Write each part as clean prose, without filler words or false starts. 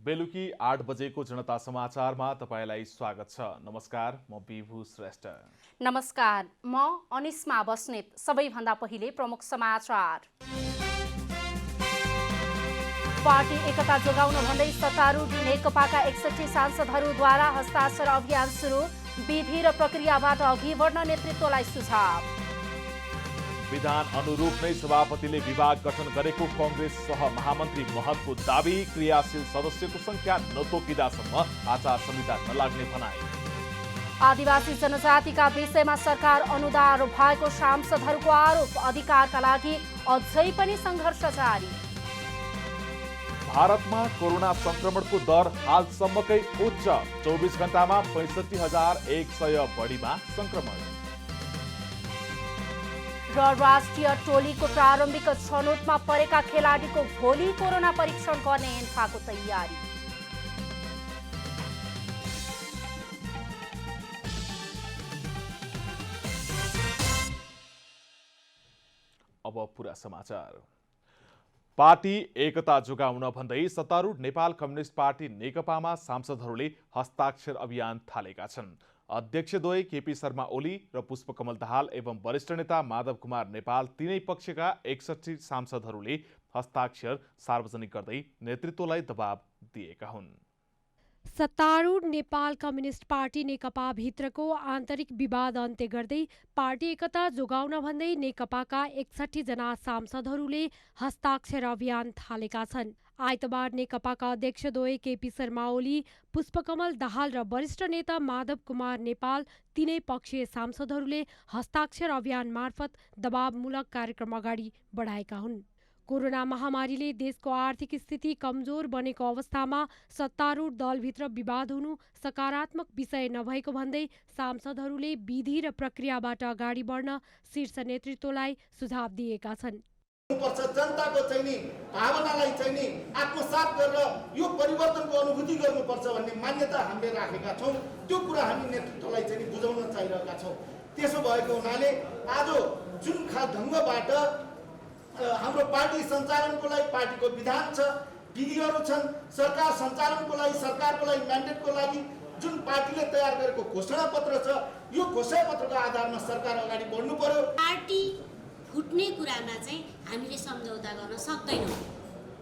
बेलुकी 8 बजेको जनता समाचारमा तपाईलाई स्वागत छ। नमस्कार, म विभु श्रेष्ठ। नमस्कार, म अनिस्मा बस्नेत। सबैभन्दा पहिले प्रमुख समाचार। पार्टी एकता जोगाउन भन्दै सत्तारूढ नेकपाका 61 सांसदहरूद्वारा हस्ताक्षर अभियान सुरु। विधि र प्रक्रियाबाट अघि बढ्न नेतृत्वलाई सुझाव। विधान अनुरूप नै सभापतिले विभाग गठन गरेको कांग्रेस सह महामन्त्री महतको दावी। क्रियाशील सदस्यको संख्या नतोकिदासम्म आचार संहिता नलाग्ने भनाई। आदिवासी जनजातिका विषयमा सरकार अनुदार भएको सांसदहरूको आरोप। अधिकारका लागि अझै पनि सङ्घर्ष जारी। भारतमा कोरोना संक्रमणको दर हालसम्मकै उच्च। 24 घण्टामा 65,100 बढीमा संक्रमण। र राष्ट्रिय टोलीको प्रारम्भिक छनौटमा परेका खेलाडीको भोलि कोरोना परीक्षण गर्ने एन्फाको तयारी। अब पुरा समाचार। पार्टी एकता जोगाउन भन्दै सत्तारूढ नेपाल कम्युनिस्ट पार्टी नेकपामा सांसदहरूले हस्ताक्षर अभियान थालेका छन्। अध्यक्षद्वय केपी शर्मा ओली र पुष्पकमल दाहाल एवं वरिष्ठ नेता माधव कुमार नेपाल तीनै पक्षका 61 सांसदहरूले हस्ताक्षर सार्वजनिक गर्दै नेतृत्वलाई दबाब दिएका हुन्। सत्तारूढ नेपाल कम्युनिस्ट पार्टी नेकपा भित्रको आन्तरिक विवाद अन्त्य गर्दै पार्टी एकता जोगाउन भन्दै नेकपाका 61 जना सांसदहरूले हस्ताक्षर अभियान थालेका छन्। आइतबार नेकपाका अध्यक्षद्वय केपी शर्मा ओली, पुष्पकमल दाहाल र वरिष्ठ नेता माधव कुमार नेपाल तीनै पक्षीय सांसदहरूले हस्ताक्षर अभियान मार्फत दबावमूलक कार्यक्रम अगाडि बढाएका हुन्। कोरोना महामारीले देशको आर्थिक स्थिति कमजोर बनेको अवस्थामा सत्तारूढ दलभित्र विवाद हुनु सकारात्मक विषय नभएको भन्दै सांसदहरूले विधि र प्रक्रियाबाट अगाडि बढ्न शीर्ष नेतृत्वलाई सुझाव दिएका छन्। जनताको चाहिँ भावनालाई चाहिँ आत्मसात गरेर यो परिवर्तनको अनुभूति गर्नुपर्छ भन्ने मान्यता हामीले राखेका छौँ। त्यो कुरा हामी नेतृत्वलाई चाहिँ बुझाउन चाहिरहेका छौँ। त्यसो भएको हुनाले आज जुन ढङ्गबाट हाम्रो पार्टी सञ्चालनको लागि पार्टीको विधान छ, विधिहरू छन्, सरकार सञ्चालनको लागि सरकारको लागि म्यान्डेटको लागि जुन पार्टीले तयार गरेको घोषणा पत्र छ, यो घोषणा पत्रको आधारमा सरकार अगाडि बढ्नु पर्यो। पार्टी फुट्ने कुरामा चाहिँ हामीले सम्झौता गर्न सक्दैनौँ।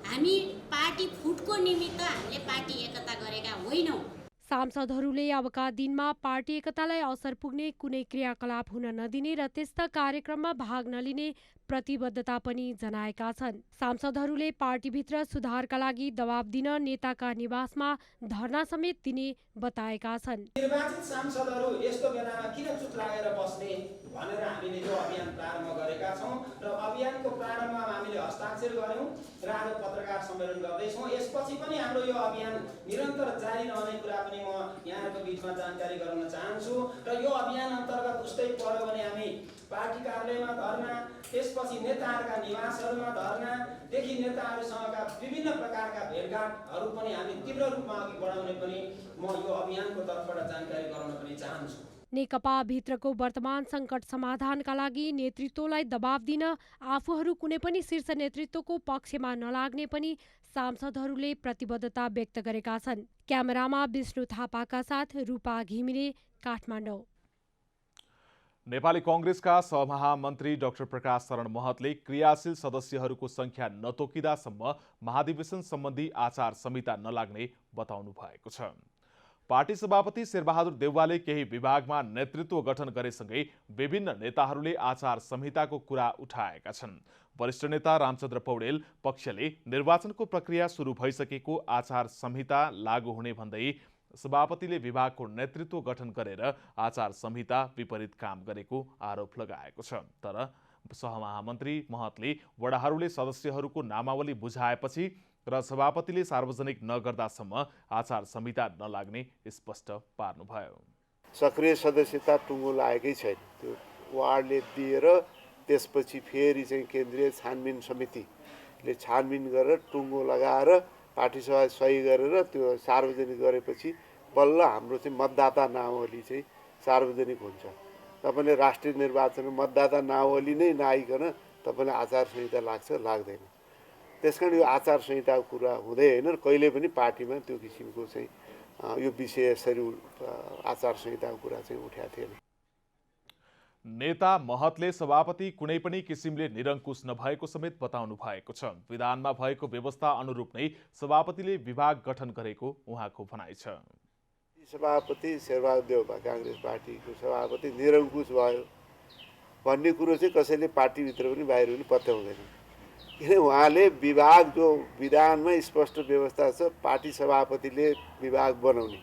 हामी पार्टी फुटको निमित्त हामीले पार्टी एकता गरेका होइनौँ। सांसदहरूले अबका दिनमा पार्टी एकतालाई असर पुग्ने कुनै क्रियाकलाप हुन नदिने र त्यस्ता कार्यक्रममा भाग नलिने प्रतिबद्धता पनि जनाएका छन्। सांसदहरूले पार्टीभित्र सुधारका लागि दबाब दिन नेताका निवासमा धरना समेत दिने बताएका छन्। निर्वाचित सांसदहरू यस्तो बेलामा किन चुप लागेर बस्ने भनेर हामीले यो अभियान प्रारम्भ गरेका छौँ र अभियानको प्रारम्भमा हामीले हस्ताक्षर गर्यौँ र आज पत्रकार सम्मेलन गर्दैछौँ। यसपछि पनि हाम्रो यो अभियान निरन्तर जारी रहने कुरा पनि म यहाँहरूको बिचमा जानकारी गराउन चाहन्छु। र यो अभियान अन्तर्गत उस्तै पर्यो भने हामी पार्टी कार्यालयमा धरना, त्यसपछि नेताहरूका निवासहरूमा धरनादेखि नेताहरूसँगका विभिन्न प्रकारका भेटघाटहरू पनि हामी तीव्र रूपमा अघि बढाउने पनि म यो अभियानको तर्फबाट जानकारी गराउन पनि चाहन्छु। नेकपा भित्रको वर्तमान सङ्कट समाधानका लागि नेतृत्वलाई दबाब दिन आफूहरू कुनै पनि शीर्ष नेतृत्वको पक्षमा नलाग्ने पनि सांसदहरूले प्रतिबद्धता व्यक्त गरेका छन्। क्यामेरामा विष्णु थापाका साथ रूपा घिमिरे, काठमाडौँ। नेपाली कांग्रेसका सहमहामन्त्री डाक्टर प्रकाश शरण महतले क्रियाशील सदस्यहरूको संख्या नतोकिदासम्म महाधिवेशन सम्बन्धी आचार संहिता नलाग्ने बताउनु भएको छ। पार्टी सभापति शेरबहादुर देउवाले केही विभागमा नेतृत्व गठन गरेसँगै विभिन्न नेताहरूले आचार संहिताको कुरा उठाएका छन्। वरिष्ठ नेता रामचन्द्र पौडेल पक्षले निर्वाचनको प्रक्रिया सुरु भइसकेको आचार संहिता लागू हुने भन्दै सभापतिले विभागको नेतृत्व गठन गरेर आचार संहिता विपरीत काम गरेको आरोप लगाएको छ। तर सहमहामन्त्री महतले वडाहरूले सदस्यहरूको नामावली बुझाएपछि र सभापतिले सार्वजनिक नगर्दासम्म आचार संहिता नलाग्ने स्पष्ट पार्नुभयो। सक्रिय सदस्यता टुङ्गो लागेकै छैन। त्यो वार्डले दिएर त्यसपछि फेरि चाहिँ केन्द्रीय छानबिन समितिले छानबिन गरेर टुङ्गो लगाएर पार्टी सभा सही गरेर त्यो सार्वजनिक गरेपछि बल्ल हाम्रो चाहिँ मतदाता नावली चाहिँ सार्वजनिक हुन्छ। तपाईँले राष्ट्रिय निर्वाचनमा मतदाता नावली नै नआइकन तपाईँले आचार संहिता लाग्छ लाग्दैन। त्यसकारण यो आचार संहिताको कुरा हुँदै होइन र कहिले पनि पार्टीमा त्यो किसिमको चाहिँ यो विषय यसरी आचार संहिताको कुरा चाहिँ उठाएको थिएन। नेता महतले सभापति कुनै पनि किसिमले निरङ्कुश नभएको समेत बताउनु भएको छ। विधानमा भएको व्यवस्था अनुरूप नै सभापतिले विभाग गठन गरेको उहाँको भनाइ छ। सभापति शेरबहादुर देउवा काङ्ग्रेस पार्टीको सभापति निरङ्कुश भयो भन्ने कुरो चाहिँ कसैले पार्टीभित्र पनि बाहिर पनि पत्याउँदैन। किन उहाँले विभाग जो विधानमा स्पष्ट व्यवस्था छ पार्टी सभापतिले विभाग बनाउने,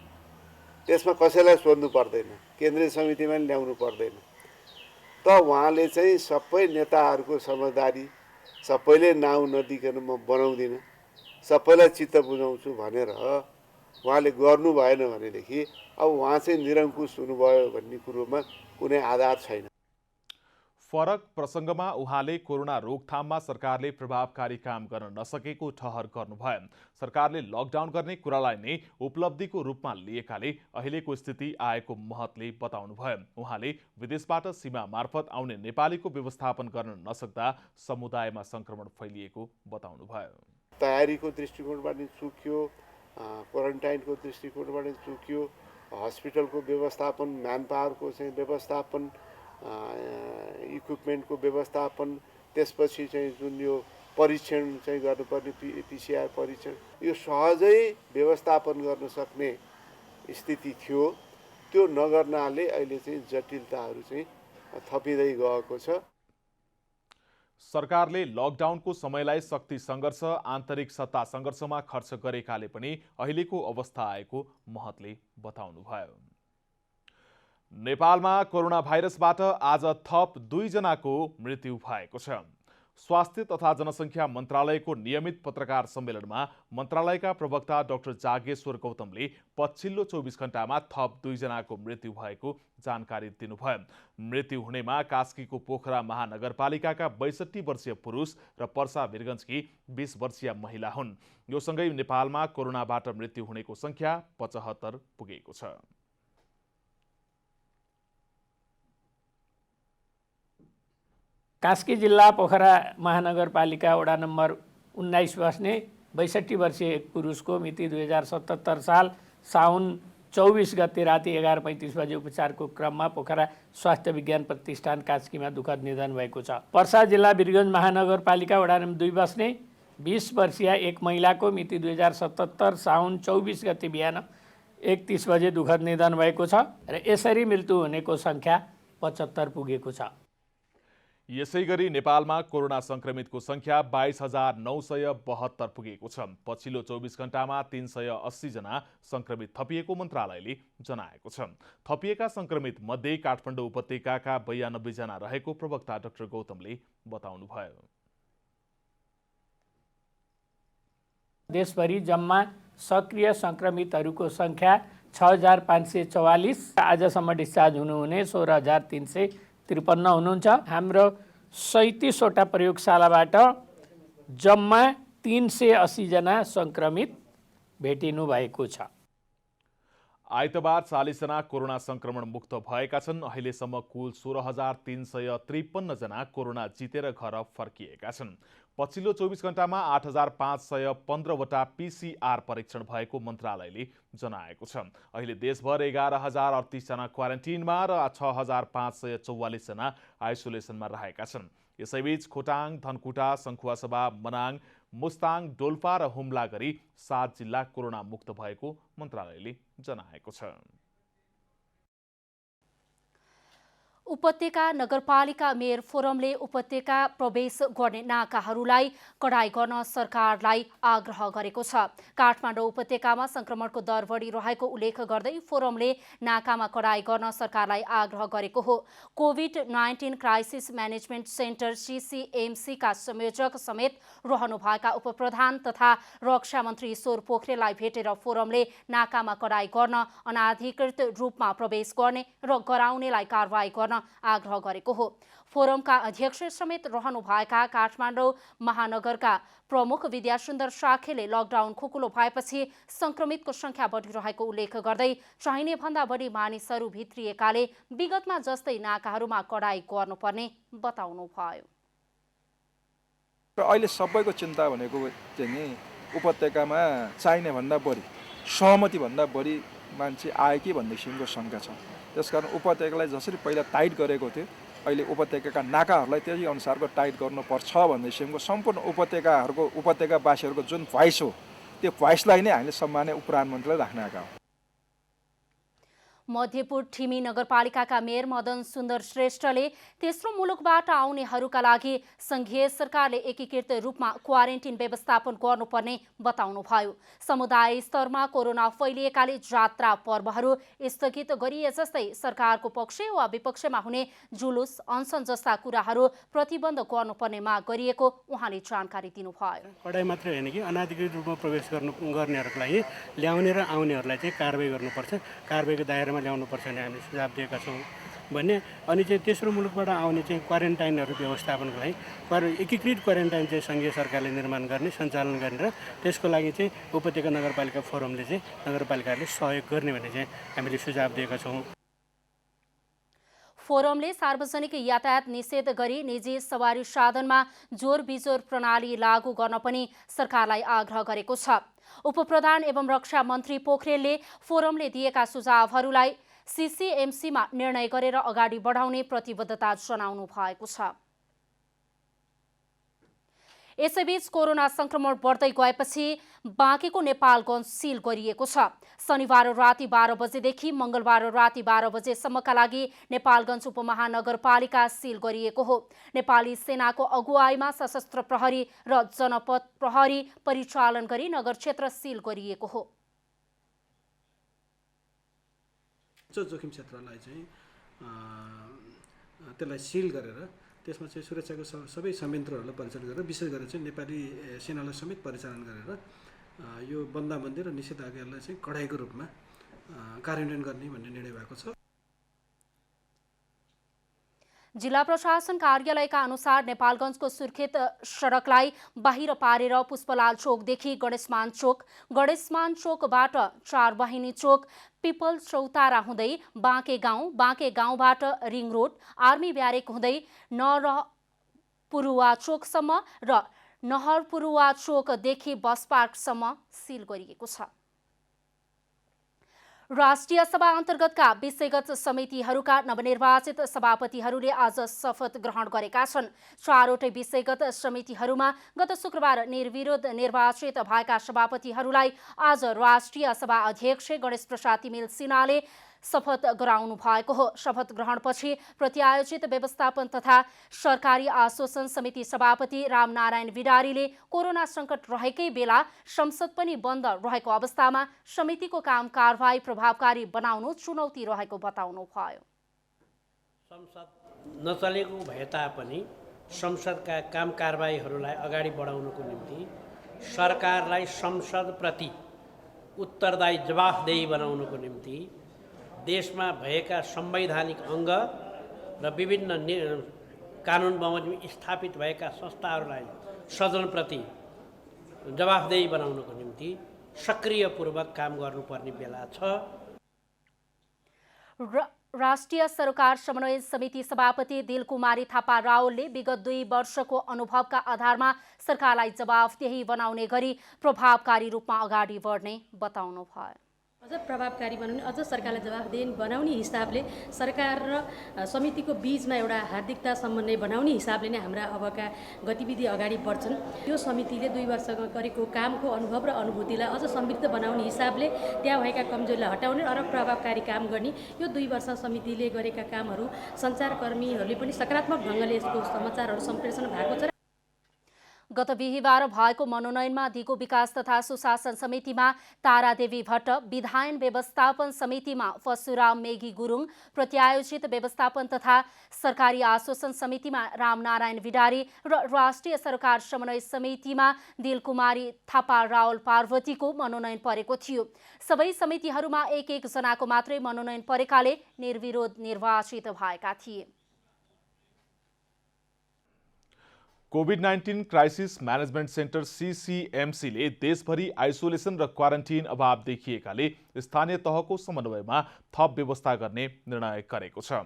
त्यसमा कसैलाई सोध्नु पर्दैन, केन्द्रीय समितिमा पनि ल्याउनु पर्दैन। त उहाँले चाहिँ सबै नेताहरूको समझदारी सबैले नाउँ नदिकन म बनाउँदिनँ, सबैलाई चित्त बुझाउँछु भनेर उहाँले गर्नु भएन भनेदेखि अब उहाँ चाहिँ निरङ्कुश हुनुभयो भन्ने कुरोमा कुनै आधार छैन। फरक प्रसङ्गमा उहाँले कोरोना रोकथाममा सरकारले प्रभावकारी काम गर्न नसकेको ठहर गर्नुभयो। सरकारले लकडाउन गर्ने कुरालाई नै उपलब्धिको रूपमा लिएकाले अहिलेको स्थिति आएको महतले बताउनुभयो। उहाँले विदेशबाट सीमा मार्फत आउने नेपालीको व्यवस्थापन गर्न नसक्दा समुदायमा संक्रमण फैलिएको बताउनुभयो। तयारीको दृष्टिकोणबाट चुक्यो, क्वारेन्टाइनको दृष्टिकोणबाट चुक्यो, हस्पिटलको व्यवस्थापन, म्यान पावरको चाहिँ व्यवस्थापन, इक्विपमेन्टको व्यवस्थापन, त्यसपछि चाहिँ जुन यो परीक्षण चाहिँ गर्नुपर्ने PCR परीक्षण, यो सहजै व्यवस्थापन गर्न सक्ने स्थिति थियो। त्यो नगर्नाले अहिले चाहिँ जटिलताहरू चाहिँ थपिँदै गएको छ। सरकारले लकडाउनको समयलाई शक्ति सङ्घर्ष, आन्तरिक सत्ता सङ्घर्षमा खर्च गरेकाले पनि अहिलेको अवस्था आएको महतले बताउनुभयो। नेपालमा कोरोना भाइरसबाट आज थप 2 जनाको मृत्यु भएको छ। स्वास्थ्य तथा जनसङ्ख्या मन्त्रालयको नियमित पत्रकार सम्मेलनमा मन्त्रालयका प्रवक्ता डाक्टर जागेश्वर गौतमले पछिल्लो 24 घण्टामा थप 2 जनाको मृत्यु भएको जानकारी दिनुभयो। मृत्यु हुनेमा कास्कीको पोखरा महानगरपालिकाका 62 वर्षीय पुरुष र पर्सा वीरगञ्जकी 20 वर्षीय महिला हुन्। यो सँगै नेपालमा कोरोनाबाट मृत्यु हुनेको संख्या 75 पुगेको छ। कास्की जिल्ला पोखरा महानगरपालिका वडा नम्बर 19 बस्ने 62 वर्षीय एक पुरुषको मिति 2077 साल साउन 24 गते राति 11:35 बजे उपचारको क्रममा पोखरा स्वास्थ्य विज्ञान प्रतिष्ठान कास्कीमा दुःखद निधन भएको छ। पर्सा जिल्ला वीरगञ्ज महानगरपालिका वडा नम्बर 2 बस्ने 20 वर्षीय एक महिलाको मिति 2077 साउन 24 गते बिहान 1:30 बजे दुःखद निधन भएको छ र यसरी मृत्यु हुनेको संख्या 75 पुगेको छ। यसैगरी नेपालमा कोरोना संक्रमितको संख्या 22,972 पुगेको छ। पछिल्लो 24 घण्टामा 380 जना संक्रमित थपिएको मन्त्रालयले जनाएको छ। थपिएका संक्रमित मध्ये काठमाडौँ उपत्यकाका 92 जना रहेको प्रवक्ता डाक्टर गौतमले बताउनुभयो। देशभरि जम्मा सक्रिय संक्रमितहरूको संख्या 6,544, आजसम्म डिस्चार्ज हुनुहुने 16,353 हुनुहुन्छ। हाम्रो 37 वटा प्रयोगशालाबाट जम्मा 380 जना संक्रमित भेटिनु भएको छ। आइतबार 40 जना कोरोना संक्रमण मुक्त भएका छन्। अहिलेसम्म कुल 16,353 जना कोरोना जितेर घर फर्किएका छन्। पछिल्लो 24 घण्टामा 8,515 वटा PCR परीक्षण भएको मन्त्रालयले जनाएको छ। अहिले देशभर 11,038 जना क्वारेन्टिनमा र 6,544 जना आइसोलेसनमा रहेका छन्। यसैबीच खोटाङ, धनकुटा, सङ्खुवासभा, मनाङ, मुस्ताङ, डोल्पा र हुम्ला गरी 7 जिल्ला कोरोना मुक्त भएको मन्त्रालयले जनाएको छ। उपत्यका नगरपालिका मेयर फोरमले उपत्यका प्रवेश गर्ने नाकाहरूलाई कडाई गर्न सरकारलाई आग्रह गरेको छ। काठमाडौँ उपत्यकामा संक्रमणको दर बढी रहेको उल्लेख गर्दै फोरमले नाकामा कडाई गर्न सरकारलाई आग्रह गरेको हो। COVID-19 crisis management centre CCMC का संयोजक समेत रहनुभएका उपप्रधान तथा रक्षा मन्त्री ईश्वर पोखरेललाई भेटेर फोरमले नाकामा कडाई गर्न, अनाधिकृत रूपमा प्रवेश गर्ने र गराउनेलाई कारवाही गर्न आग्रह गरेको हो। फोरमका अध्यक्ष समेत रहनुभएका काठमाडौँ महानगरका प्रमुख विद्यासुन्दर साखेले लकडाउन खुकुलो भएपछि संक्रमितको संख्या बढिरहेको उल्लेख गर्दै चाहिने भन्दा बढी मानिसहरू भित्रिएकाले विगतमा जस्तै नाकाहरूमा कडाई गर्नुपर्ने बताउनुभयो। र अहिले सबैको चिन्ता भनेको चाहिँ नि उपत्यकामा चाहिने भन्दा बढी सहमति भन्दा बढी मान्छे आए कि भन्ने किसिमको शङ्का छ। त्यसकारण उपत्यकालाई जसरी पहिला टाइट गरेको थियो अहिले उपत्यकाका नाकाहरूलाई त्यही अनुसारको टाइट गर्नुपर्छ भन्ने किसिमको सम्पूर्ण उपत्यकावासीहरूको जुन भोइस हो त्यो भोइसलाई नै हामीले सम्मान्य प्रधानमन्त्रीलाई राख्न आएका हौँ। मध्यपुर ठिमी नगरपालिकाका मेयर मदन सुन्दर श्रेष्ठले तेस्रो मुलुकबाट आउनेहरूका लागि संघीय सरकारले एकीकृत रूपमा क्वारेन्टिन व्यवस्थापन गर्नुपर्ने बताउनुभयो। समुदाय स्तरमा कोरोना फैलिएकाले जात्रा पर्वहरू स्थगित गरिए जस्तै सरकारको पक्ष वा विपक्षमा हुने जुलुस अनसन जस्ता कुराहरू प्रतिबन्ध गर्नुपर्ने माग गरिएको उहाँले जानकारी दिनुभयो। पढाइ मात्रै होइन कि अनाधिकृत रूपमा प्रवेश गर्नेहरूको लागि ल्याउने र आउनेहरूलाई चाहिँ कारबाही गर्नुपर्छ, कारबाहीको दायरामा ल्याउनुपर्छ भने हामीले सुझाव दिएका छौँ भन्ने। अनि चाहिँ तेस्रो मुलुकबाट आउने चाहिँ क्वारेन्टाइनहरू व्यवस्थापनको लागि एकीकृत क्वारेन्टाइन चाहिँ सङ्घीय सरकारले निर्माण गर्ने सञ्चालन गर्ने र त्यसको लागि चाहिँ उपत्यका नगरपालिका फोरमले चाहिँ नगरपालिकाहरूले सहयोग गर्ने भन्ने चाहिँ हामीले सुझाव दिएका छौँ। फोरमले सार्वजनिक यातायात निषेध गरी निजी सवारी साधनमा जोर बिजोर प्रणाली लागू गर्न पनि सरकारलाई आग्रह गरेको छ। उपप्रधान एवं रक्षा मन्त्री पोखरेलले फोरमले दिएका सुझावहरूलाई सीसीएमसीमा निर्णय गरेर अगाडि बढाउने प्रतिबद्धता जनाउनु भएको छ। यसैबीच कोरोना संक्रमण बढ्दै गएपछि बाँकेको नेपालगञ्ज सिल गरिएको छ। शनिबार राति 12 बजेदेखि मंगलबार राति 12 बजेसम्मका लागि नेपालगञ्ज उपमहानगरपालिका सिल गरिएको हो। नेपाली सेनाको अगुवाईमा सशस्त्र प्रहरी र जनपद प्रहरी परिचालन गरी नगर क्षेत्र सिल गरिएको हो। जोखिम क्षेत्रलाई चाहिँ त्यसलाई सिल गरेर त्यसमा चाहिँ सुरक्षाको सबै संयन्त्रहरूलाई परिचालन गरेर विशेष गरेर चाहिँ नेपाली सेनालाई समेत परिचालन गरेर यो बन्दाबन्दी र निषेधाज्ञालाई चाहिँ कडाइको रूपमा कार्यान्वयन गर्ने भन्ने निर्णय भएको छ। जिल्ला प्रशासन कार्यालयका अनुसार नेपालगञ्जको सुर्खेत सडकलाई बाहिर पारेर पुष्पलाल चोकदेखि गणेशमान चोकबाट चारवाहिनी चोक पिपल चौतारा हुँदै बाँके गाउँबाट रिङ रोड आर्मी ब्यारेक हुँदै नरपुरुवा चोकसम्म र नहरपुरुवा चोकदेखि बस पार्कसम्म सिल गरिएको छ। राष्ट्रिय सभा अन्तर्गतका विषयगत समितिहरूका नवनिर्वाचित सभापतिहरूले आज शपथ ग्रहण गरेका छन्। चारवटै विषयगत समितिहरूमा गत शुक्रबार निर्विरोध निर्वाचित भएका सभापतिहरूलाई आज राष्ट्रिय सभा अध्यक्ष गणेश प्रसाद तिमिल सिन्हाले शपथ गराउनु भएको हो। शपथ ग्रहणपछि प्रत्यायोजित व्यवस्थापन तथा सरकारी आश्वासन समिति सभापति रामनारायण विडारीले कोरोना सङ्कट रहेकै बेला संसद पनि बन्द रहेको अवस्थामा समितिको काम कारबाही प्रभावकारी बनाउनु चुनौती रहेको बताउनुभयो। संसद नचलेको भए तापनि संसदका काम कारबाहीहरूलाई अगाडि बढाउनको निम्ति सरकारलाई संसदप्रति उत्तरदायी जवाफदेही बनाउनको निम्ति देशमा भएका संवैधानिक अङ्ग र विभिन्न कानुन बमोजिम स्थापित भएका संस्थाहरूलाई सदनप्रति जवाफदेही बनाउनको निम्ति सक्रियपूर्वक काम गर्नुपर्ने बेला छ। राष्ट्रिय सरोकार समन्वय समिति सभापति दिलकुमारी थापा रावलले विगत 2 वर्षको अनुभवका आधारमा सरकारलाई जवाफदेही बनाउने गरी प्रभावकारी रूपमा अगाडि बढ्ने बताउनुभयो। अझ प्रभावकारी बनाउने, अझ सरकारलाई जवाफदेही बनाउने हिसाबले सरकार र समितिको बीचमा एउटा हार्दिकता समन्वय बनाउने हिसाबले नै हाम्रा अबका गतिविधि अगाडि बढ्छन्। यो समितिले 2 वर्ष गरेको कामको अनुभव र अनुभूतिलाई अझ समृद्ध बनाउने हिसाबले त्यहाँ भएका कमजोरीलाई हटाउने र प्रभावकारी काम गर्ने, यो 2 वर्ष समितिले गरेका कामहरू सञ्चारकर्मीहरूले पनि सकारात्मक ढङ्गले यसको समाचारहरू सम्प्रेषण भएको छ। गत बिहिबार भएको मनोनयनमा दिगो विकास तथा सुशासन समितिमा तारादेवी भट्ट, विधायन व्यवस्थापन समितिमा परशुराम मेघी गुरुङ, प्रत्यायोजित व्यवस्थापन तथा सरकारी आश्वासन समितिमा रामनारायण विडारी र राष्ट्रिय सरकार समन्वय समितिमा दिलकुमारी थापा रावल पार्वतीको मनोनयन परेको थियो। सबै समितिहरूमा 1-1 जनाको मात्रै मनोनयन परेकाले निर्विरोध निर्वाचित भएका थिए। कोभिड-19 क्राइसिस म्यानेजमेन्ट सेन्टर सीसीएमसीले देशभरि आइसोलेसन र क्वारेन्टिन अभाव देखिएकाले स्थानीय तहको समन्वयमा थप व्यवस्था गर्ने निर्णय गरेको छ।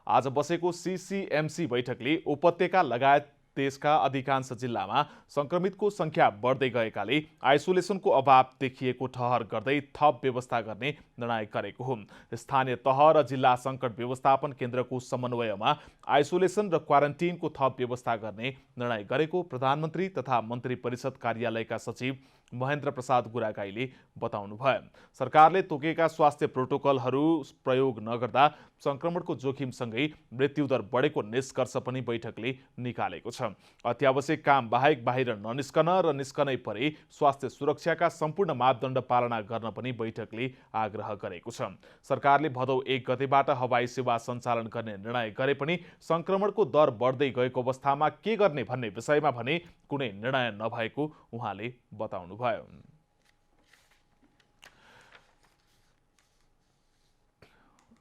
आज बसेको सीसीएमसी बैठकले उपत्यका लगायत देशका अधिकांश जिल्लामा संक्रमितको संख्या बढ्दै गएकाले आइसोलेसनको अभाव देखिएको ठहर गर्दै थप व्यवस्था गर्ने निर्णय गरेको हो। स्थानीय तह र जिल्ला संकट व्यवस्थापन केन्द्रको समन्वयमा आइसोलेसन र क्वारेन्टिनको थप व्यवस्था गर्ने निर्णय गरेको प्रधानमन्त्री तथा मन्त्री परिषद कार्यालयका सचिव महेन्द्र प्रसाद गुरागाईले बताउनुभयो। सरकारले तोकेका स्वास्थ्य प्रोटोकलहरू प्रयोग नगर्दा संक्रमणको जोखिमसँगै मृत्युदर बढेको निष्कर्ष पनि बैठकले निकालेको छ। अत्यावश्यक काम बाहेक बाहिर ननिस्कन र निस्कनै परे स्वास्थ्य सुरक्षाका सम्पूर्ण मापदण्ड पालना गर्न पनि बैठकले आग्रह गरेको छ। सरकारले भदौ 1 गतेबाट हवाई सेवा सञ्चालन गर्ने निर्णय गरे पनि संक्रमणको दर बढ्दै गएको अवस्थामा के गर्ने भन्ने विषयमा भने कुनै निर्णय नभएको उहाँले बताउनुभयो।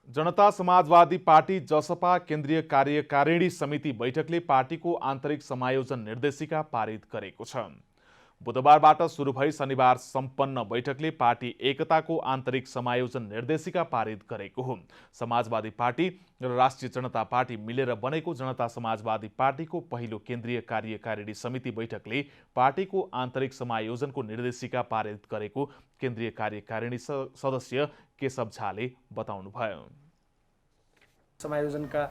जनता समाजवादी पार्टी जसपा केन्द्रीय कार्यकारिणी समिति बैठकले पार्टीको आन्तरिक समायोजन निर्देशिका पारित गरेको छ। बुधबारबाट सुरु भई शनिबार सम्पन्न बैठकले पार्टी एकताको आन्तरिक समायोजन निर्देशिका पारित गरेको हो। समाजवादी पार्टी र राष्ट्रिय जनता पार्टी मिलेर बनेको जनता समाजवादी पार्टीको पहिलो केन्द्रीय कार्यकारिणी समिति बैठकले पार्टीको आन्तरिक समायोजनको निर्देशिका पारित गरेको केन्द्रीय कार्यकारिणी सदस्य केशव झाले बताउनुभयो। समायोजनका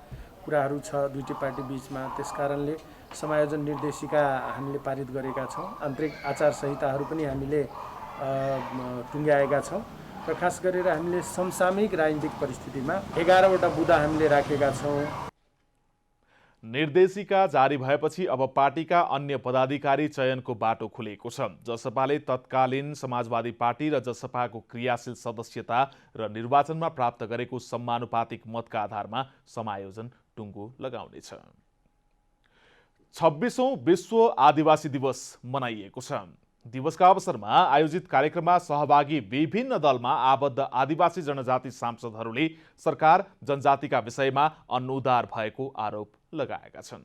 कुराहरू छ दुईटै पार्टी बीचमा, त्यसकारणले समायोजन निर्देशिका हामीले पारित गरेका छौँ। आन्तरिक आचार संहिताहरू पनि हामीले टुङ्ग्याएका छौँ र खास गरेर हामीले समसामयिक राजनीतिक परिस्थितिमा 11वटा बुँदा हामीले राखेका छौँ। निर्देशिका जारी भएपछि अब पार्टीका अन्य पदाधिकारी चयनको बाटो खुलेको छ। जसपाले तत्कालीन समाजवादी पार्टी र जसपाको क्रियाशील सदस्यता र निर्वाचनमा प्राप्त गरेको समानुपातिक मतका आधारमा समायोजन टुङ्गो लगाउनेछ। 26औं विश्व आदिवासी दिवस मनाइएको छ। दिवसका अवसरमा आयोजित कार्यक्रममा सहभागी विभिन्न दलमा आबद्ध आदिवासी जनजाति सांसदहरूले सरकार जनजातिका विषयमा अनुदार भएको आरोप लगाएका छन्।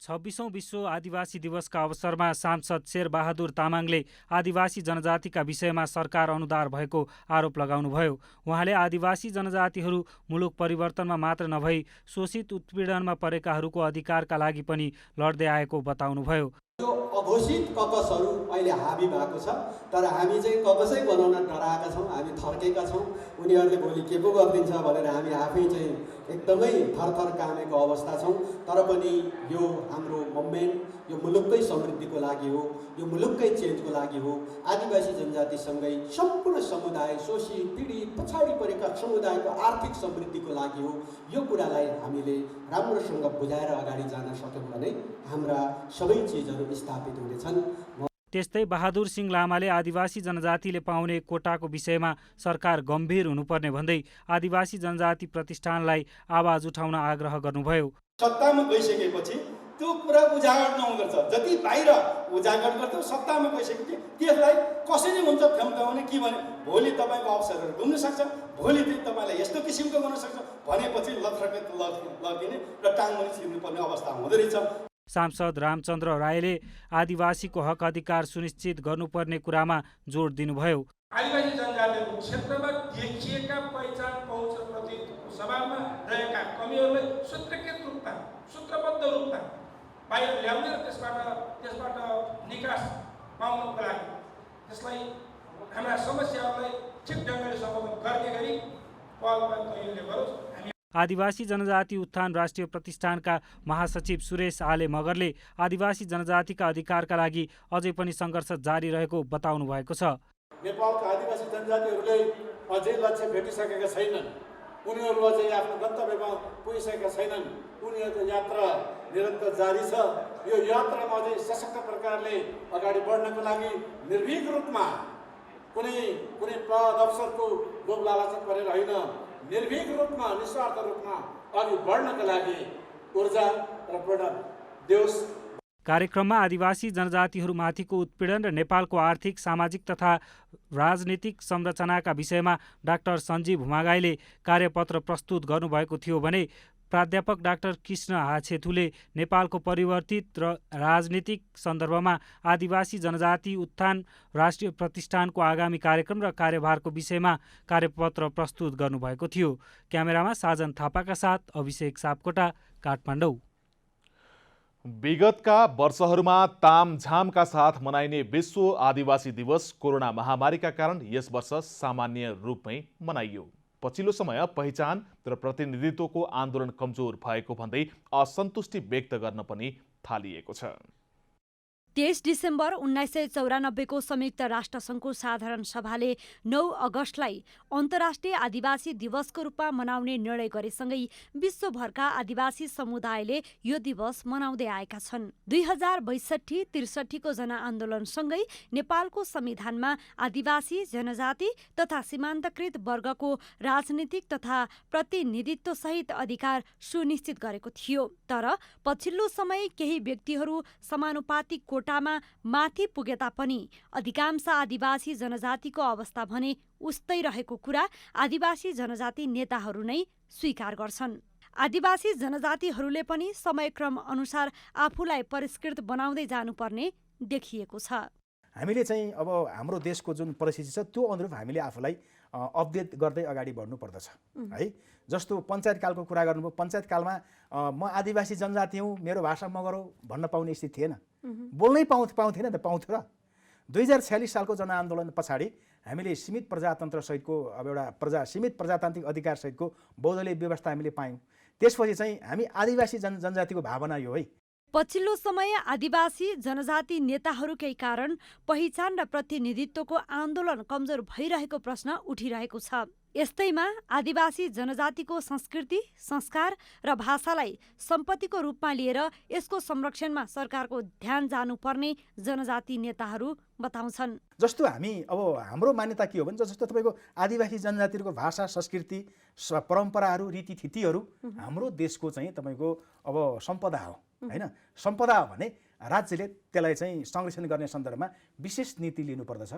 26औं विश्व आदिवासी दिवसका अवसरमा सांसद शेरबहादुर तामाङले आदिवासी जनजातिका विषयमा सरकार अनुदार भएको आरोप लगाउनुभयो। उहाँले आदिवासी जनजातिहरू मुलुक परिवर्तनमा मात्र नभई शोषित उत्पीडनमा परेकाहरूको अधिकारका लागि पनि लड्दै आएको बताउनुभयो। यो अघोषित ककसहरू अहिले हाबी भएको छ, तर हामी चाहिँ ककसै बनाउन डराएका छौँ, हामी थर्केका छौँ। उनीहरूले भोलि के पो गरिदिन्छ भनेर हामी आफै चाहिँ एकदमै थरथर कामेको अवस्था छौँ। तर पनि यो हाम्रो मुभमेन्ट यो मुलुककै समृद्धिको लागि हो, यो मुलुककै चेन्जको लागि हो। आदिवासी जनजातिसँगै सम्पूर्ण समुदाय, शोषित पीडित पछाडि परेका समुदायको आर्थिक समृद्धिको लागि हो। यो कुरालाई हामीले राम्रोसँग बुझाएर अगाडि जान सक्यौँ भने हाम्रा सबै चिजहरू स्थापित हुनेछन्। त्यस्तै बहादुर सिंह लामाले आदिवासी जनजातिले पाउने कोटाको विषयमा सरकार गम्भीर हुनुपर्ने भन्दै आदिवासी जनजाति प्रतिष्ठानलाई आवाज उठाउन आग्रह गर्नुभयो। सत्तामा गइसकेपछि त्यो कुरा उजागर नहुँदो रहेछ। जति बाहिर उजागर गर्थ्यौँ, सत्तामा गइसकेपछि त्यसलाई कसरी हुन्छ ठम्काउने कि भने भोलि तपाईँको अवसरहरू घुम्न सक्छ, भोलि चाहिँ तपाईँलाई यस्तो किसिमको गर्न सक्छ भनेपछि लथरकै लगिने र टाङ्गुनी छिर्नुपर्ने अवस्था हुँदो रहेछ। सांसद रामचन्द्र राईले आदिवासीको हक अधिकार सुनिश्चित गर्नुपर्ने कुरामा जोड दिनुभयो। आदिवासी जनजातिको क्षेत्रमा देखिएका पहिचान पहुँच र प्रतिनिधित्व सभामा रहेका कमीहरूलाई सूत्रबद्ध रूपमा बाहिर ल्याउने र त्यसबाट निकास पाउनको लागि त्यसलाई हाम्रा समस्याहरूलाई ठिक ढङ्गले समाधान गर्ने गरी पहल कहिले गरोस्। आदिवासी जनजाति उत्थान राष्ट्रिय प्रतिष्ठानका महासचिव सुरेश आले मगरले आदिवासी जनजातिका अधिकारका लागि अझै पनि सङ्घर्ष जारी रहेको बताउनु भएको छ। नेपालका आदिवासी जनजातिहरूले अझै लक्ष्य भेटिसकेका छैनन्, उनीहरू अझै आफ्नो गन्तव्यमा पुगिसकेका छैनन्। उनीहरूको यात्रा निरन्तर जारी छ। यो यात्रामा अझै सशक्त प्रकारले अगाडि बढ्नको लागि निर्भीक रूपमा कुनै पद अवसरको लोभ लालच गरेर होइन, निर्भीक रूपमा निस्वार्थ रूपमा अघि बढ्नका लागि ऊर्जा र प्रेरणा देओस्। कार्यक्रममा आदिवासी जनजातिहरूमाथिको उत्पीडन र नेपालको आर्थिक, सामाजिक तथा राजनीतिक संरचनाका विषयमा डाक्टर सञ्जीव हुमागाईले कार्यपत्र प्रस्तुत गर्नुभएको थियो भने प्राध्यापक डाक्टर कृष्ण हाछेतुले नेपालको परिवर्तित र राजनीतिक सन्दर्भमा आदिवासी जनजाति उत्थान राष्ट्रिय प्रतिष्ठानको आगामी कार्यक्रम र कार्यभारको विषयमा कार्यपत्र प्रस्तुत गर्नुभएको थियो। क्यामेरामा साजन थापाका साथ अभिषेक सापकोटा, काठमाडौँ। विगतका वर्षहरूमा तामझामका साथ मनाइने विश्व आदिवासी दिवस कोरोना महामारीका कारण यस वर्ष सामान्य रूपमै मनाइयो। पछिल्लो समय पहिचान र प्रतिनिधित्वको आन्दोलन कमजोर भएको भन्दै असन्तुष्टि व्यक्त गर्न पनि थालिएको छ। 23 डिसेम्बर 1994 को संयुक्त राष्ट्रसङ्घको साधारण सभाले 9 अगस्टलाई अन्तर्राष्ट्रिय आदिवासी दिवसको रूपमा मनाउने निर्णय गरेसँगै विश्वभरका आदिवासी समुदायले यो दिवस मनाउँदै आएका छन्। 2062-63 को जनआन्दोलनसँगै नेपालको संविधानमा आदिवासी जनजाति तथा सीमान्तकृत वर्गको राजनीतिक तथा प्रतिनिधित्व सहित अधिकार सुनिश्चित गरेको थियो। तर पछिल्लो समय केही व्यक्तिहरू समानुपातिक कोटामा माथि पुगे तापनि अधिकांश आदिवासी जनजातिको अवस्था भने उस्तै रहेको कुरा आदिवासी जनजाति नेताहरू नै स्वीकार गर्छन्। आदिवासी जनजातिहरूले पनि समयक्रम अनुसार आफूलाई परिष्कृत बनाउँदै जानुपर्ने देखिएको छ। हामीले चाहिँ अब हाम्रो देशको जुन परिस्थिति छ त्यो अनुरूप हामीले आफूलाई अपडेट गर्दै अगाडि बढ्नु पर्दछ है। जस्तो पञ्चायतकालको कुरा गर्नुभयो, पञ्चायतकालमा म आदिवासी जनजाति हुँ, मेरो भाषा मगर हो भन्न पाउने स्थिति थिएन, बोल्नै पाउँथेन त पाउँथ्यो र। 2046 सालको जनआन्दोलन पछाडि हामीले सीमित प्रजातन्त्र सहितको अब एउटा सीमित प्रजातान्त्रिक अधिकार सहितको बहुदलीय व्यवस्था हामीले पायौँ। त्यसपछि चाहिँ हामी आदिवासी जनजातिको भावना यो है। पछिल्लो समय आदिवासी जनजाति नेताहरूकै कारण पहिचान र प्रतिनिधित्वको आन्दोलन कमजोर भइरहेको प्रश्न उठिरहेको छ। यस्तैमा आदिवासी जनजातिको संस्कृति, संस्कार र भाषालाई सम्पत्तिको रूपमा लिएर यसको संरक्षणमा सरकारको ध्यान जानुपर्ने जनजाति नेताहरू बताउँछन्। जस्तो हामी अब हाम्रो मान्यता के हो भने जस्तो तपाईँको आदिवासी जनजातिहरूको भाषा, संस्कृति, परम्पराहरू, रीतिथितिहरू हाम्रो देशको चाहिँ तपाईँको अब सम्पदा हो हैन। सम्पदा हो भने राज्यले त्यसलाई चाहिँ संरक्षण गर्ने सन्दर्भमा विशेष नीति लिनुपर्दछ।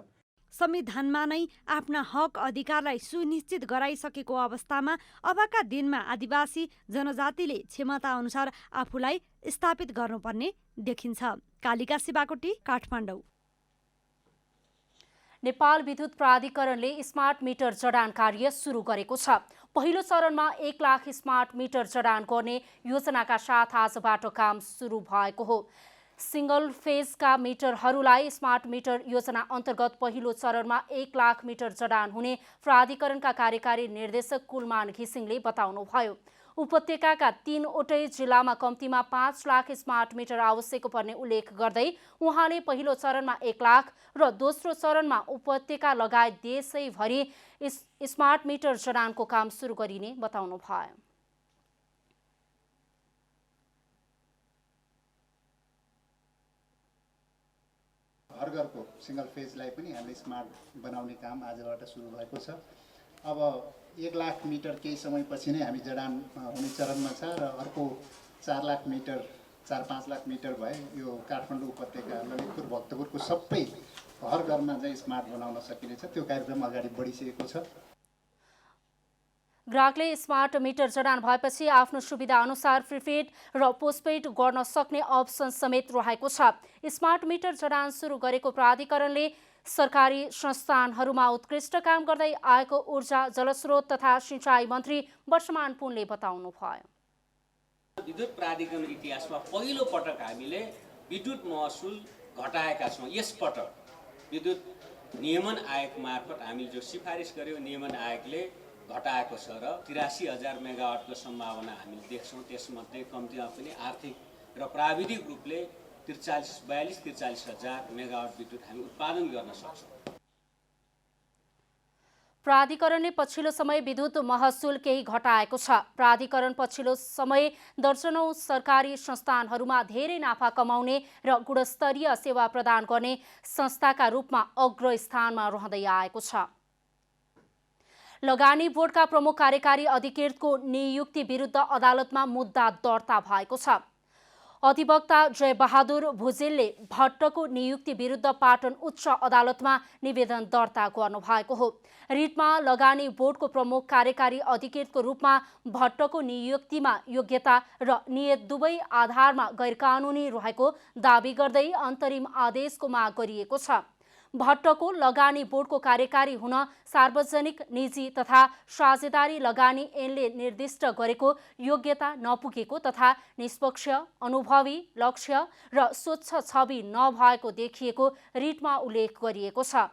संविधानमा नै आफ्ना हक अधिकारलाई सुनिश्चित गराइसकेको अवस्थामा अबका दिनमा आदिवासी जनजातिले क्षमता अनुसार आफूलाई स्थापित गर्नुपर्ने देखिन्छ। कालिका शिवाकोटी, काठमाडौँ। नेपाल विद्युत प्राधिकरणले स्मार्ट मिटर जडान कार्य सुरु गरेको छ। पहिलो चरणमा 1 लाख स्मार्ट मिटर जडान गर्ने योजनाका साथ आजबाट काम सुरु भएको हो। सिंगल फेजका मिटरहरूलाई स्मार्ट मिटर योजना अन्तर्गत पहिलो चरणमा 1 लाख मिटर जडान हुने प्राधिकरणका कार्यकारी निर्देशक कुलमान घिसिङले बताउनुभयो। उपत्यकाका 3वटै जिल्लामा कम्तीमा 5 लाख स्मार्ट मिटर आवश्यक पर्ने उल्लेख गर्दै उहाँले पहिलो चरणमा 1 लाख र दोस्रो चरणमा उपत्यका लगायत देशैभरि स्मार्ट मिटर जडानको काम सुरु गरिने बताउनुभयो। घर घरको सिंगल फेजलाई पनि हामीले स्मार्ट बनाउने काम आजबाट सुरु भएको छ। अब 1 लाख मिटर केही समयपछि नै हामी जडान हुने चरणमा छ र अर्को 4 लाख मिटर 4-5 लाख मिटर भए यो काठमाडौँ उपत्यका, ललितपुर, भक्तपुरको सबै घर घरमा चाहिँ स्मार्ट बनाउन सकिनेछ। त्यो कार्यक्रम अगाडि बढिसकेको छ। ग्राहकले स्मार्ट मिटर जडान भएपछि आफ्नो सुविधा अनुसार प्रिपेड र पोस्टपेड गर्न सक्ने अप्सन समेत रहेको छ। स्मार्ट मिटर जडान सुरु गरेको प्राधिकरणले सरकारी संस्थानहरूमा उत्कृष्ट काम गर्दै आएको ऊर्जा, जलस्रोत तथा सिंचाई मन्त्री वर्षमान पुनले बताउनुभयो। विद्युत प्राधिकरण इतिहासमा पहिलो पटक हामीले विद्युत महसुल घटाएका छौँ। यसपटक विद्युत नियमन आयोग मार्फत हामीले जो सिफारिस गर्यो नियमन आयोगले घटाएको छ र 83,000 मेगावाटको सम्भावना हामीले देख्छौँ। त्यसमध्ये कम्तीमा पनि आर्थिक र प्राविधिक रूपले 42-43,000 मेगावाट विद्युत हामी उत्पादन गर्न सक्छौँ। प्राधिकरणले पछिल्लो समय विद्युत महसुल केही घटाएको छ। प्राधिकरण पछिल्लो समय दर्जनौं सरकारी संस्थानहरूमा धेरै नाफा कमाउने र गुणस्तरीय सेवा प्रदान गर्ने संस्थाका रूपमा अग्रस्थानमा रहँदै आएको छ। लगानी बोर्डका प्रमुख कार्यकारी अधिकृतको नियुक्ति विरुद्ध अदालतमा मुद्दा दर्ता भएको छ। अधिवक्ता जयबहादुर भुजेलले भट्टको नियुक्ति विरुद्ध पाटन उच्च अदालतमा निवेदन दर्ता गर्नुभएको हो। रिटमा लगानी बोर्डको प्रमुख कार्यकारी अधिकृतको रूपमा भट्टको नियुक्तिमा योग्यता र नियत दुवै आधारमा गैरकानुनी रहेको दावी गर्दै अन्तरिम आदेशको माग गरिएको छ। भट्टको लगानी बोर्डको कार्यकारी हुन सार्वजनिक, निजी तथा साझेदारी लगानी ऐनले निर्दिष्ट गरेको योग्यता नपुगेको तथा निष्पक्ष, अनुभवी, लक्ष्य र स्वच्छ छवि नभएको देखिएको रिटमा उल्लेख गरिएको छ।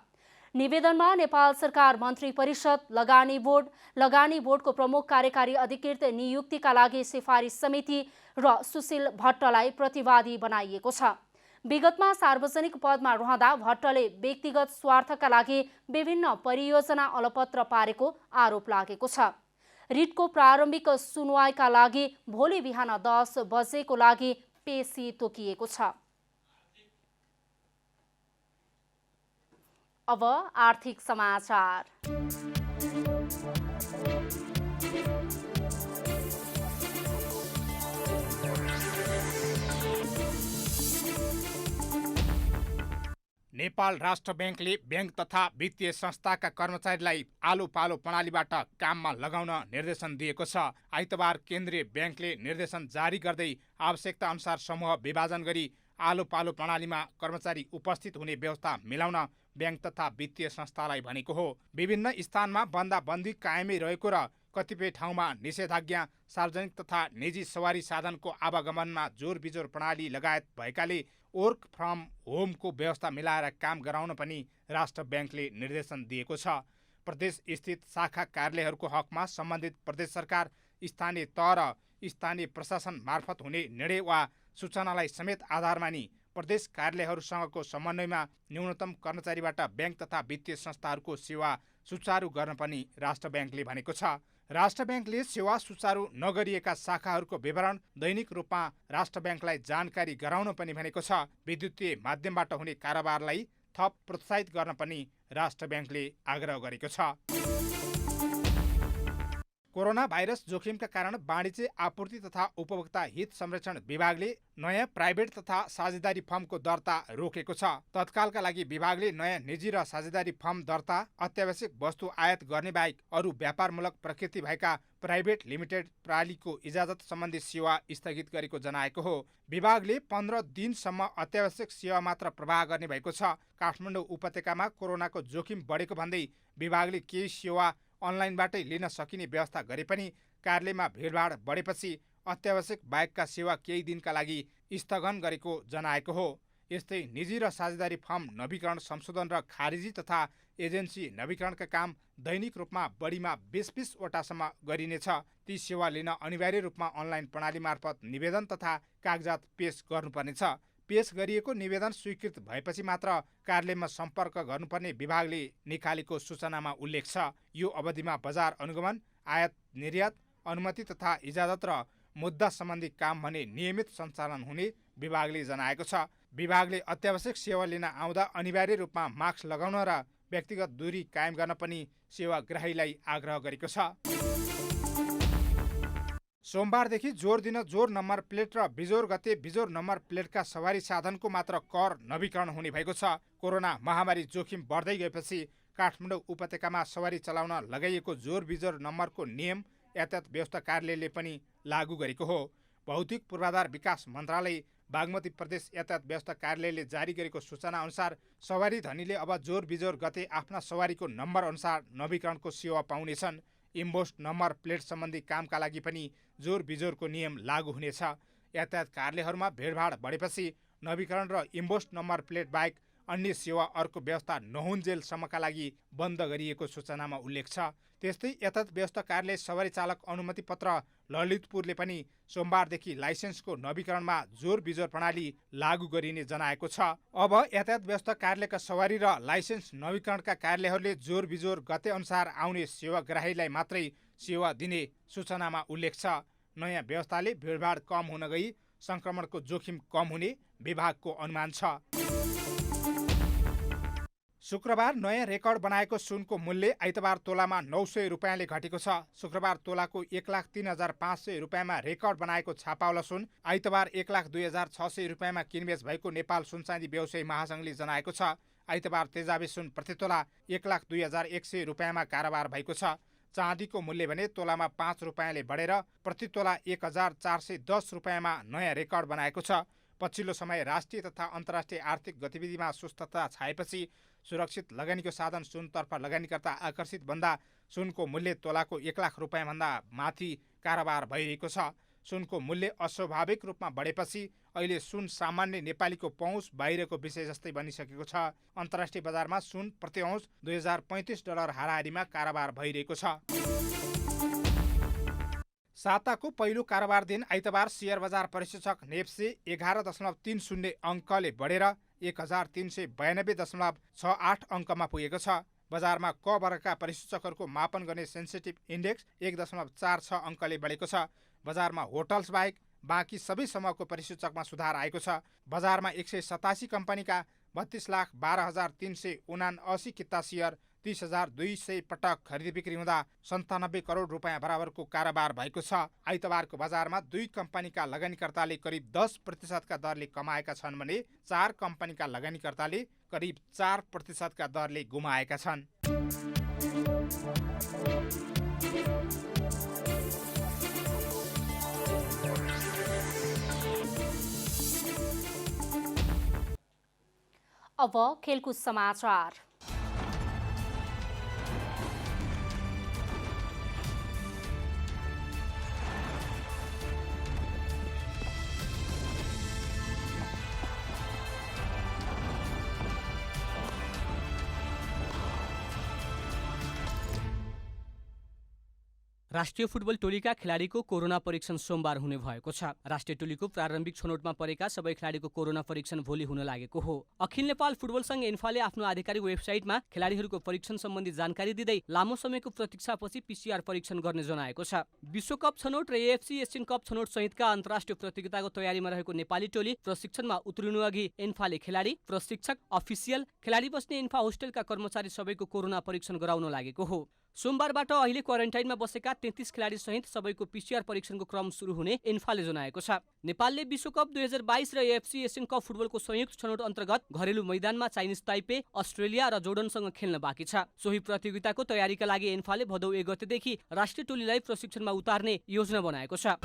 निवेदनमा नेपाल सरकार मन्त्री परिषद, लगानी बोर्डको प्रमुख कार्यकारी अधिकृत नियुक्तिका लागि सिफारिस समिति र सुशील भट्टलाई प्रतिवादी बनाइएको छ। विगतमा सार्वजनिक पदमा रहँदा भट्टले व्यक्तिगत स्वार्थका लागि विभिन्न परियोजना अलपत्र पारेको आरोप लागेको छ। रिटको प्रारम्भिक सुनवाईका लागि भोलि बिहान 10 बजेको लागि पेशी तोकिएको छ। अब आर्थिक समाचार। नेपाल राष्ट्र ब्याङ्कले ब्याङ्क तथा वित्तीय संस्थाका कर्मचारीलाई आलो पालो प्रणालीबाट काममा लगाउन निर्देशन दिएको छ। आइतबार केन्द्रीय ब्याङ्कले निर्देशन जारी गर्दै आवश्यकता अनुसार समूह विभाजन गरी आलो पालो प्रणालीमा कर्मचारी उपस्थित हुने व्यवस्था मिलाउन ब्याङ्क तथा वित्तीय संस्थालाई भनेको हो। विभिन्न स्थानमा बन्दाबन्दी कायमै रहेको र कतिपय ठाउँमा निषेधाज्ञा, सार्वजनिक तथा निजी सवारी साधनको आवागमनमा जोर बिजोर प्रणाली लगायत भएकाले वर्क फ्रम होमको व्यवस्था मिलाएर काम गराउन पनि राष्ट्र ब्याङ्कले निर्देशन दिएको छ। प्रदेश स्थित शाखा कार्यालयहरूको हकमा सम्बन्धित प्रदेश सरकार, स्थानीय तह र स्थानीय प्रशासन मार्फत हुने निर्णय वा सूचनालाई समेत आधार मानी प्रदेश कार्यालयहरूसँगको समन्वयमा न्यूनतम कर्मचारीबाट ब्याङ्क तथा वित्तीय संस्थाहरूको सेवा सुचारू गर्न पनि राष्ट्र ब्याङ्कले भनेको छ। राष्ट्र ब्याङ्कले सेवा सुचारू नगरिएका शाखाहरूको विवरण दैनिक रूपमा राष्ट्र ब्याङ्कलाई जानकारी गराउन पनि भनेको छ। विद्युतीय माध्यमबाट हुने कारोबारलाई थप प्रोत्साहित गर्न पनि राष्ट्र ब्याङ्कले आग्रह गरेको छ। कोरोना भाइरस जोखिमका कारण वाणिज्य आपूर्ति तथा उपभोक्ता हित संरक्षण विभागले नयाँ प्राइभेट तथा साझेदारी फर्मको दर्ता रोकेको छ। तत्कालका लागि विभागले नयाँ निजी र साझेदारी फर्म दर्ता, अत्यावश्यक वस्तु आयात गर्ने बाहेक अरू व्यापारमूलक प्रकृति भएका प्राइभेट लिमिटेड प्रणालीको इजाजत सम्बन्धी सेवा स्थगित गरेको जनाएको हो। विभागले 15 दिनसम्म अत्यावश्यक सेवा मात्र प्रवाह गर्ने भएको छ। काठमाडौँ उपत्यकामा कोरोनाको जोखिम बढेको भन्दै विभागले केही सेवा अनलाइनबाटै लिन सकिने व्यवस्था गरे पनि कार्यालयमा भिडभाड बढेपछि अत्यावश्यक बाहेकका सेवा केही दिनका लागि स्थगन गरेको जनाएको हो। यस्तै निजी र साझेदारी फर्म नवीकरण, संशोधन र खारिजी तथा एजेन्सी नवीकरणका काम दैनिक रूपमा बढीमा 20 वटासम्म गरिनेछ। ती सेवा लिन अनिवार्य रूपमा अनलाइन प्रणाली मार्फत निवेदन तथा कागजात पेश गर्नुपर्नेछ। पेश गरिएको निवेदन स्वीकृत भएपछि मात्र कार्यालयमा सम्पर्क गर्नुपर्ने विभागले निकालेको सूचनामा उल्लेख छ। यो अवधिमा बजार अनुगमन, आयात निर्यात, अनुमति तथा इजाजत र मुद्दा सम्बन्धी काम भने नियमित सञ्चालन हुने विभागले जनाएको छ। विभागले अत्यावश्यक सेवा लिन आउँदा अनिवार्य रूपमा मास्क लगाउन र व्यक्तिगत दूरी कायम गर्न पनि सेवाग्राहीलाई आग्रह गरेको छ। सोमबारदेखि जोर दिन जोर नम्बर प्लेट र बिजोर गते बिजोर नम्बर प्लेटका सवारी साधनको मात्र कर नवीकरण हुने भएको छ। कोरोना महामारी जोखिम बढ्दै गएपछि काठमाडौँ उपत्यकामा सवारी चलाउन लगाइएको जोर बिजोर नम्बरको नियम यातायात व्यवस्था कार्यालयले पनि लागू गरेको हो। भौतिक पूर्वाधार विकास मन्त्रालय, बागमती प्रदेश यातायात व्यवस्था कार्यालयले जारी गरेको सूचना अनुसार सवारी धनीले अब जोर बिजोर गते आफ्ना सवारीको नम्बर अनुसार नवीकरणको सेवा पाउनेछन्। इम्बोस्ट नम्बर प्लेट सम्बन्धी कामका लागि पनि जोर बिजोरको नियम लागू हुनेछ। यातायात कार्यालयहरूमा भिडभाड बढेपछि नवीकरण र इम्बोस्ट नम्बर प्लेट बाहेक अन्य सेवा अर्को व्यवस्था नहुन्जेलसम्मका लागि बन्द गरिएको सूचनामा उल्लेख छ। त्यस्तै यातायात व्यवस्था कार्यालय सवारी चालक अनुमति पत्र ललितपुरले पनि सोमबारदेखि लाइसेन्सको नवीकरणमा जोर बिजोर प्रणाली लागू गरिने जनाएको छ। अब यातायात व्यवस्था कार्यालयका सवारी र लाइसेन्स नवीकरणका कार्यालयहरूले जोर बिजोर गते अनुसार आउने सेवाग्राहीलाई मात्रै सेवा दिने सूचनामा उल्लेख छ। नयाँ व्यवस्थाले भिडभाड कम हुन गई संक्रमणको जोखिम कम हुने विभागको अनुमान छ। शुक्रबार नयाँ रेकर्ड बनाएको सुनको मूल्य आइतबार तोलामा 900 रुपियाँले घटेको छ। शुक्रबार तोलाको 1,03,500 रुपियाँमा रेकर्ड बनाएको छापावाला सुन आइतबार 1,02,600 रुपियाँमा किनबेच भएको नेपाल सुनचाँदी व्यवसायी महासङ्घले जनाएको छ। आइतबार तेजाबी सुन प्रतितोला 1,02,100 रुपियाँमा कारोबार भएको छ। चाँदीको मूल्य भने तोलामा 5 रुपियाँले बढेर प्रतितोला 1,410 रुपियाँमा नयाँ रेकर्ड बनाएको छ। पछिल्लो समय राष्ट्रिय तथा अन्तर्राष्ट्रिय आर्थिक गतिविधिमा सुस्तता छाएपछि सुरक्षित लगानीको साधन सुनतर्फ लगानीकर्ता आकर्षित भन्दा सुनको मूल्य तोलाको 1 लाख रुपियाँभन्दा माथि कारोबार भइरहेको छ। सुनको मूल्य अस्वाभाविक रूपमा बढेपछि अहिले सुन सामान्य नेपालीको पहुँच बाहिरको विषय जस्तै बनिसकेको छ। अन्तर्राष्ट्रिय बजारमा सुन प्रति औँस $2035 हाराहारीमा कारोबार भइरहेको छ। साताको पहिलो कारोबार दिन आइतबार शेयर बजार परिसूचक नेप्से 11.30 अङ्कले बढेर 1392.68 अङ्कमा पुगेको छ। बजारमा क वर्गका परिसूचकहरूको मापन गर्ने सेन्सिटिभ इन्डेक्स 1.46 अङ्कले बढेको छ। बजारमा होटल्स बाहेक बाँकी सबै समूहको परिसूचकमा सुधार आएको छ। बजारमा 187 कम्पनीका 32,12,379 किता शेयर 30,200 पटक खरिद बिक्री हुँदा 97 करोड रुपियाँ बराबरको कारोबार भएको छ। आइतबारको बजारमा 2 कम्पनीका लगानीकर्ताले करिब 10% का दरले कमाएका छन् भने 4 कम्पनीका लगानीकर्ताले करिब 4% का दरले गुमाएका छन्। अब खेलकुद समाचार। राष्ट्रिय फुटबल टोलीका खेलाडीको कोरोना परीक्षण सोमबार हुने भएको छ। राष्ट्रिय टोलीको प्रारम्भिक छनौटमा परेका सबै खेलाडीको कोरोना परीक्षण भोलि हुन लागेको हो। अखिल नेपाल फुटबल संघ एन्फाले आफ्नो आधिकारिक वेबसाइटमा खेलाडीहरूको परीक्षण सम्बन्धी जानकारी दिँदै लामो समयको प्रतीक्षापछि पीसीआर परीक्षण गर्ने जनाएको छ। विश्वकप छनौट र एएफसी एसियन कप छनौट सहितका अन्तर्राष्ट्रिय प्रतियोगिताको तयारीमा रहेको नेपाली टोली प्रशिक्षणमा उत्रिनु अघि एन्फाले खेलाडी, प्रशिक्षक, अफिसियल, खेलाडी बस्ने एन्फा होस्टेलका कर्मचारी सबैको कोरोना परीक्षण गराउन लागेको हो। सोमबारबाट अहिले क्वारेन्टाइनमा बसेका 33 खेलाडी सहित सबैको पीसीआर परीक्षणको क्रम सुरु हुने एन्फाले जनाएको छ। नेपालले विश्वकप 2022 र एएफसी एसियन कप फुटबलको संयुक्त छनौट अन्तर्गत घरेलु मैदानमा चाइनिज ताइपे, अस्ट्रेलिया र जोर्डनसँग खेल्न बाँकी छ। सोही प्रतियोगिताको तयारीका लागि एन्फाले भदौ 1 गतेदेखि राष्ट्रिय टोलीलाई प्रशिक्षणमा उतार्ने योजना बनाएको छ।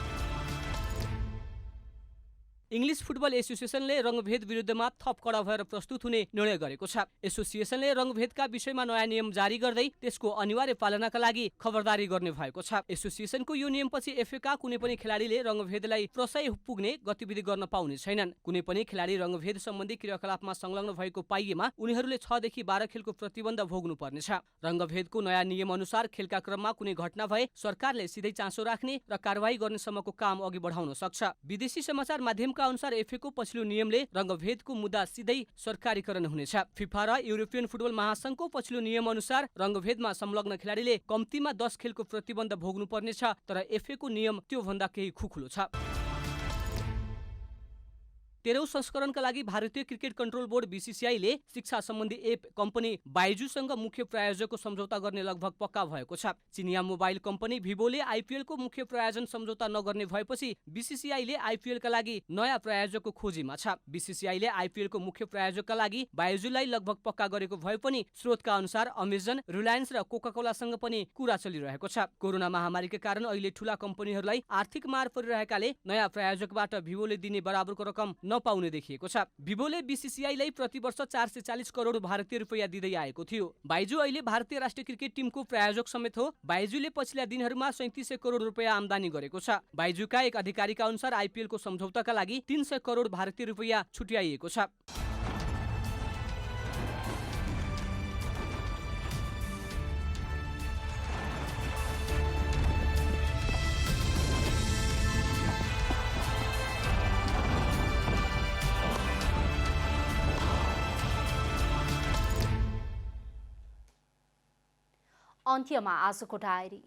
इङ्ग्लिस फुटबल एसोसिएसनले रङ्गभेद विरुद्धमा थप कडा भएर प्रस्तुत हुने निर्णय गरेको छ। एसोसिएसनले रङ्गभेदका विषयमा नयाँ नियम जारी गर्दै त्यसको अनिवार्य पालनाका लागि खबरदारी गर्ने भएको छ। एसोसिएसनको यो नियमपछि एफएका कुनै पनि खेलाडीले रङ्गभेदलाई प्रशय पुग्ने गतिविधि गर्न पाउने छैनन्। कुनै पनि खेलाडी रङ्गभेद सम्बन्धी क्रियाकलापमा संलग्न भएको पाइएमा उनीहरूले 6 देखि 12 खेलको प्रतिबन्ध भोग्नु पर्नेछ। रङ्गभेदको नयाँ नियम अनुसार खेलका क्रममा कुनै घटना भए सरकारले सिधै चासो राख्ने र कारवाही गर्ने सम्मको काम अघि बढाउन सक्छ। विदेशी समाचार माध्यमका अनुसार एफएको पछिल्लो नियमले रङ्गभेदको मुद्दा सिधै सरकारीकरण हुनेछ। फिफा र युरोपियन फुटबल महासंघको पछिल्लो नियम अनुसार रङ्गभेदमा संलग्न खेलाडीले कम्तीमा 10 खेलको प्रतिबन्ध भोग्नु पर्नेछ, तर एफएको नियम त्योभन्दा केही खुकुलो छ। 13औं संस्करणका लागि भारतीय क्रिकेट कन्ट्रोल बोर्ड बीसीसीआईले शिक्षा सम्बन्धी एप कम्पनी बाइजुसँग मुख्य प्रायोजकको सम्झौता गर्ने लगभग पक्का भएको छ। चिनिया मोबाइल कम्पनी भिभोले आइपीएलको मुख्य प्रायोजन सम्झौता नगर्ने भएपछि बीसीसीआईले आइपीएलका लागि नयाँ प्रायोजकको खोजीमा छ। बीसीसीआईले आइपीएलको मुख्य प्रायोजकका लागि बाइजुलाई लगभग पक्का गरेको भए पनि स्रोतका अनुसार अमेजन, रिलायन्स र कोकाकोलासँग पनि कुरा चलिरहेको छ। कोरोना महामारीका कारण अहिले ठूला कम्पनीहरूलाई आर्थिक मार परिरहेकाले नयाँ प्रायोजकबाट भिभोले दिने बराबरको रकम नपाउने देखिएको छ। भिभोले बीसीसीआईलाई प्रति वर्ष 440 करोड भारतीय रुपैयाँ दिँदै आएको थियो। बाइजु अहिले भारतीय राष्ट्रिय क्रिकेट टिमको प्रायोजक समेत हो। बाइजुले पछिल्ला दिनहरूमा 3700 करोड रुपैयाँ आम्दानी गरेको छ। बाइजुका एक अधिकारीका अनुसार आइपीएलको सम्झौताका लागि 300 करोड भारतीय रुपैयाँ छुट्याइएको छ। अन्त्यमा आजको डायरी।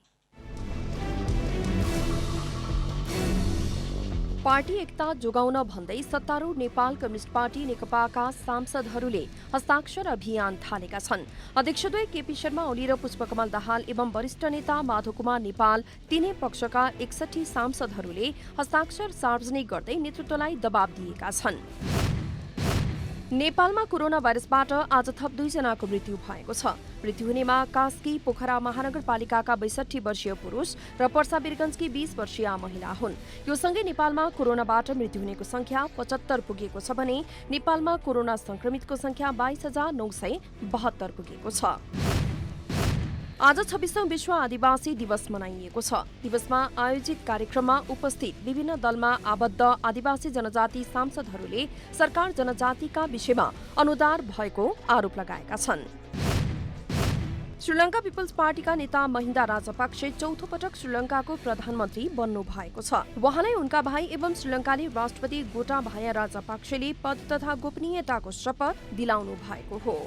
पार्टी एकता जोगाउन भन्दै सत्तारूढ नेपाल कम्युनिस्ट पार्टी नेकपाका सांसदहरूले हस्ताक्षर अभियान थालेका छन्। अध्यक्षद्वय केपी शर्मा ओली र पुष्पकमल दाहाल एवं वरिष्ठ नेता माधव कुमार नेपाल तीनै पक्षका 61 सांसदहरूले हस्ताक्षर सार्वजनिक गर्दै नेतृत्वलाई दबाब दिएका छन्। नेपालमा कोरोना भाइरसबाट आज थप 2 जनाको मृत्यु भएको छ। मृत्यु हुनेमा कास्की पोखरा महानगरपालिकाका 62 वर्षीय पुरुष र पर्सा वीरगञ्जकी 20 वर्षीय महिला हुन्। यो सँगै नेपालमा कोरोनाबाट मृत्यु हुनेको संख्या 75 पुगेको छ भने नेपालमा कोरोना संक्रमितको संख्या 22,972 पुगेको छ। आज 26औं विश्व आदिवासी दिवस मनाइएको छ। दिवसमा आयोजित कार्यक्रममा उपस्थित विभिन्न दलमा आबद्ध आदिवासी जनजाति सांसदहरूले सरकार जनजातिका विषयमा अनुदार भएको आरोप लगाएका छन्। श्रीलङ्का पिपल्स पार्टीका नेता महिन्दा राजपक्षे चौथो पटक श्रीलङ्काको प्रधानमन्त्री बन्नु भएको छ। उहाँलाई उनका भाइ एवं श्रीलङ्काली राष्ट्रपति गोटाबाया राजपक्षले पद तथा गोपनीयताको शपथ दिलाउनु भएको हो।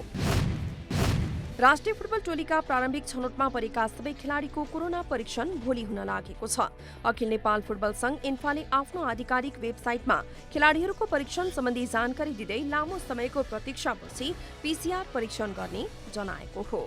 राष्ट्रिय फुटबल टोलीका प्रारम्भिक छनौटमा परेका सबै खेलाडीको कोरोना परीक्षण भोलि हुन लागेको छ। अखिल नेपाल फुटबल संघ इन्फाले आफ्नो आधिकारिक वेबसाइटमा खेलाडीहरूको परीक्षण सम्बन्धी जानकारी दिँदै लामो समयको प्रतीक्षापछि पीसीआर परीक्षण गर्ने जनाएको हो।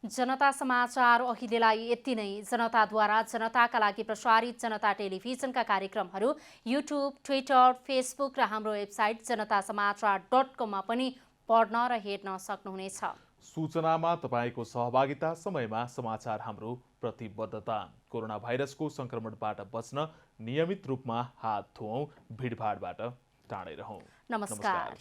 जनता समाचार अहिलेलाई यति नै। जनताद्वारा जनताका लागि प्रसारित जनता टेलिभिजनका कार्यक्रमहरू युट्युब, ट्विटर, फेसबुक र हाम्रो वेबसाइट जनतासमाचार.com मा पनि पढ्न र हेर्न सक्नुहुनेछ। सूचनामा तपाईको सहभागिता, समयमा समाचार हाम्रो प्रतिबद्धता। कोरोना भाइरसको संक्रमणबाट बच्न नियमित रूपमा हात धुऔं, भिडभाडबाट टाढै रहौं। नमस्कार।